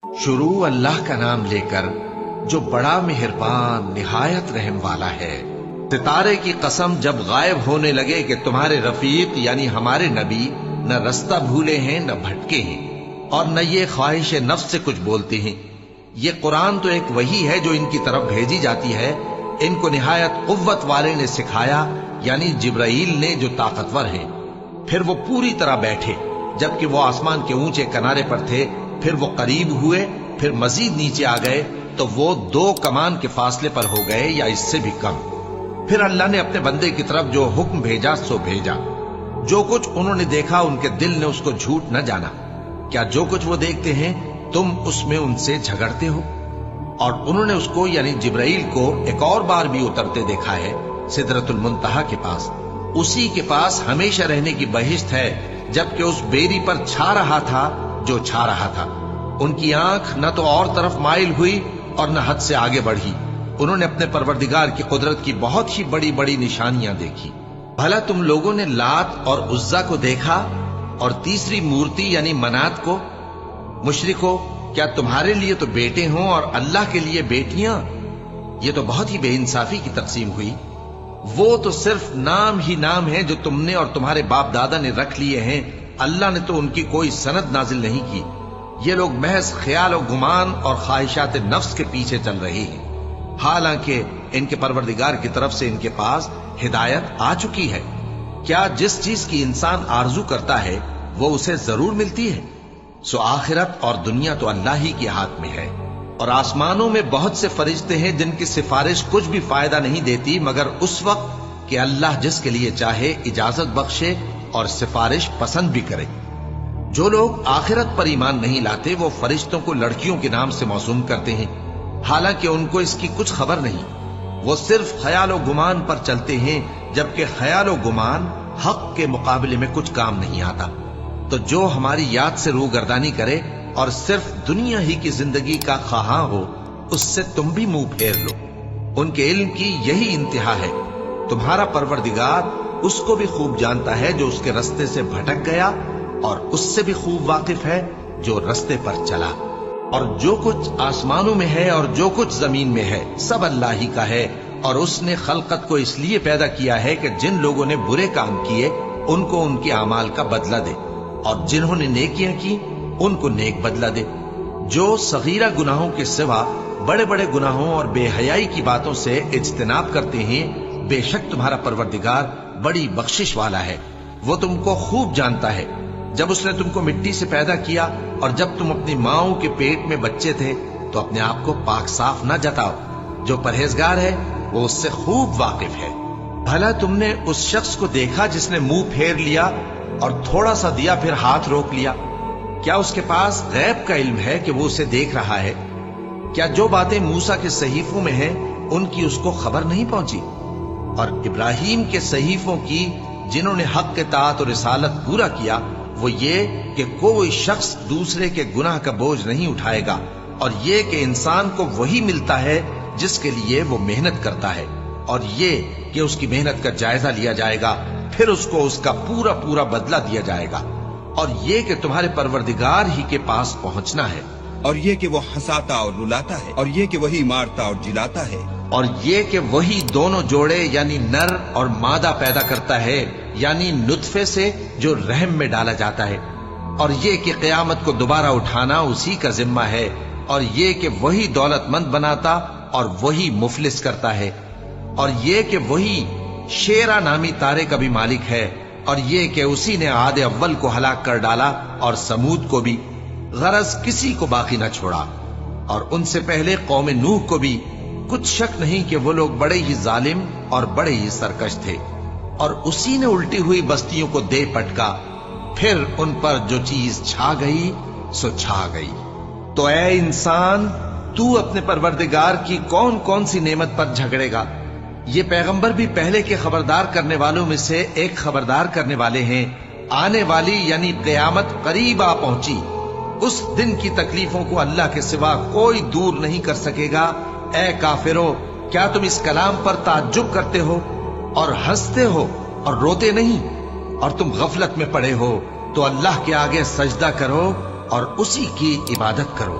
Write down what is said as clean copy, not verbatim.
شروع اللہ کا نام لے کر جو بڑا مہربان نہایت رحم والا ہے۔ ستارے کی قسم جب غائب ہونے لگے کہ تمہارے رفیق یعنی ہمارے نبی نہ رستہ بھولے ہیں نہ بھٹکے ہیں اور نہ یہ خواہش نفس سے کچھ بولتے ہیں۔ یہ قرآن تو ایک وحی ہے جو ان کی طرف بھیجی جاتی ہے، ان کو نہایت قوت والے نے سکھایا یعنی جبرائیل نے جو طاقتور ہیں۔ پھر وہ پوری طرح بیٹھے جبکہ وہ آسمان کے اونچے کنارے پر تھے، پھر وہ قریب ہوئے، پھر مزید نیچے آ گئے تو وہ 2 کمان کے فاصلے پر ہو گئے یا اس سے بھی کم۔ پھر اللہ نے اپنے بندے کی طرف جو حکم بھیجا سو بھیجا۔ جو کچھ انہوں نے دیکھا ان کے دل نے اس کو جھوٹ نہ جانا۔ کیا جو کچھ وہ دیکھتے ہیں تم اس میں ان سے جھگڑتے ہو؟ اور انہوں نے اس کو یعنی جبرائیل کو ایک اور بار بھی اترتے دیکھا ہے سدرۃ المنتہا کے پاس۔ اسی کے پاس ہمیشہ رہنے کی بہشت ہے، جبکہ اس بیری پر چھا رہا تھا جو چھا رہا تھا۔ ان کی آنکھ نہ تو اور طرف مائل ہوئی اور نہ حد سے آگے بڑھی۔ انہوں نے اپنے پروردگار کی قدرت کی بہت ہی بڑی بڑی نشانیاں دیکھی۔ بھلا تم لوگوں نے لات اور عزا کو دیکھا اور تیسری مورتی یعنی منات کو؟ مشرکو، کیا تمہارے لیے تو بیٹے ہوں اور اللہ کے لیے بیٹیاں؟ یہ تو بہت ہی بے انصافی کی تقسیم ہوئی۔ وہ تو صرف نام ہی نام ہے جو تم نے اور تمہارے باپ دادا نے رکھ لیے ہیں، اللہ نے تو ان کی کوئی سند نازل نہیں کی۔ یہ لوگ محض خیال و گمان اور خواہشات نفس کے پیچھے چل رہے ہیں، حالانکہ ان کے پروردگار کی طرف سے ان کے پاس ہدایت آ چکی ہے۔ کیا جس چیز کی انسان آرزو کرتا ہے وہ اسے ضرور ملتی ہے؟ سو آخرت اور دنیا تو اللہ ہی کے ہاتھ میں ہے۔ اور آسمانوں میں بہت سے فرشتے ہیں جن کی سفارش کچھ بھی فائدہ نہیں دیتی مگر اس وقت کہ اللہ جس کے لیے چاہے اجازت بخشے اور سفارش پسند بھی کرے۔ جو لوگ آخرت پر ایمان نہیں لاتے وہ فرشتوں کو لڑکیوں کے نام سے موسوم کرتے ہیں، حالانکہ ان کو اس کی کچھ خبر نہیں۔ وہ صرف خیال و گمان پر چلتے ہیں، جبکہ خیال و گمان حق کے مقابلے میں کچھ کام نہیں آتا۔ تو جو ہماری یاد سے روگردانی کرے اور صرف دنیا ہی کی زندگی کا خواہاں ہو، اس سے تم بھی منہ پھیر لو۔ ان کے علم کی یہی انتہا ہے۔ تمہارا پروردگار اس کو بھی خوب جانتا ہے جو اس کے رستے سے بھٹک گیا، اور اس سے بھی خوب واقف ہے جو رستے پر چلا۔ اور جو کچھ آسمانوں میں ہے اور جو کچھ زمین میں ہے سب اللہ ہی کا ہے، اور اس نے خلقت کو اس لیے پیدا کیا ہے کہ جن لوگوں نے برے کام کیے ان کو ان کے اعمال کا بدلہ دے، اور جنہوں نے نیکیاں کی ان کو نیک بدلہ دے۔ جو صغیرہ گناہوں کے سوا بڑے بڑے گناہوں اور بے حیائی کی باتوں سے اجتناب کرتے ہیں، بے شک تمہارا پروردگار بڑی بخشش والا ہے۔ وہ تم کو خوب جانتا ہے۔ جب اس نے تم کو مٹی سے پیدا کیا اور جب تم اپنی ماؤں کے پیٹ میں بچے تھے تو اپنے آپ کو پاک صاف نہ جتاؤ۔ جو پرہیزگار ہے وہ اس سے خوب واقف ہے۔ بھلا تم نے اس شخص کو دیکھا جس نے منہ پھیر لیا اور تھوڑا سا دیا پھر ہاتھ روک لیا؟ کیا اس کے پاس غیب کا علم ہے کہ وہ اسے دیکھ رہا ہے؟ کیا جو باتیں موسیٰ کے صحیفوں میں ہیں ان کی اس کو خبر نہیں پہنچی؟ اور ابراہیم کے صحیفوں کی جنہوں نے حق کے اطاعت اور رسالت پورا کیا، وہ یہ کہ کوئی شخص دوسرے کے گناہ کا بوجھ نہیں اٹھائے گا، اور یہ کہ انسان کو وہی ملتا ہے جس کے لیے وہ محنت کرتا ہے، اور یہ کہ اس کی محنت کا جائزہ لیا جائے گا، پھر اس کو اس کا پورا پورا بدلہ دیا جائے گا، اور یہ کہ تمہارے پروردگار ہی کے پاس پہنچنا ہے، اور یہ کہ وہ ہنساتا اور رلاتا ہے، اور یہ کہ وہی مارتا اور جلاتا ہے، اور یہ کہ وہی دونوں جوڑے یعنی نر اور مادہ پیدا کرتا ہے یعنی نطفے سے جو رحم میں ڈالا جاتا ہے، اور یہ کہ قیامت کو دوبارہ اٹھانا اسی کا ذمہ ہے، اور یہ کہ وہی دولت مند بناتا اور وہی مفلس کرتا ہے، اور یہ کہ وہی شیرا نامی تارے کا بھی مالک ہے، اور یہ کہ اسی نے عاد اول کو ہلاک کر ڈالا اور سمود کو بھی، غرض کسی کو باقی نہ چھوڑا، اور ان سے پہلے قوم نوح کو بھی۔ کچھ شک نہیں کہ وہ لوگ بڑے ہی ظالم اور بڑے ہی سرکش تھے، اور اسی نے الٹی ہوئی بستیوں کو دے پٹکا، پھر ان پر جو چیز چھا گئی سو چھا گئی۔ تو اے انسان، تو اپنے پروردگار کی کون کون سی نعمت پر جھگڑے گا؟ یہ پیغمبر بھی پہلے کے خبردار کرنے والوں میں سے ایک خبردار کرنے والے ہیں۔ آنے والی یعنی قیامت قریب آ پہنچی، اس دن کی تکلیفوں کو اللہ کے سوا کوئی دور نہیں کر سکے گا۔ اے کافرو، کیا تم اس کلام پر تعجب کرتے ہو اور ہنستے ہو اور روتے نہیں؟ اور تم غفلت میں پڑے ہو تو اللہ کے آگے سجدہ کرو اور اسی کی عبادت کرو۔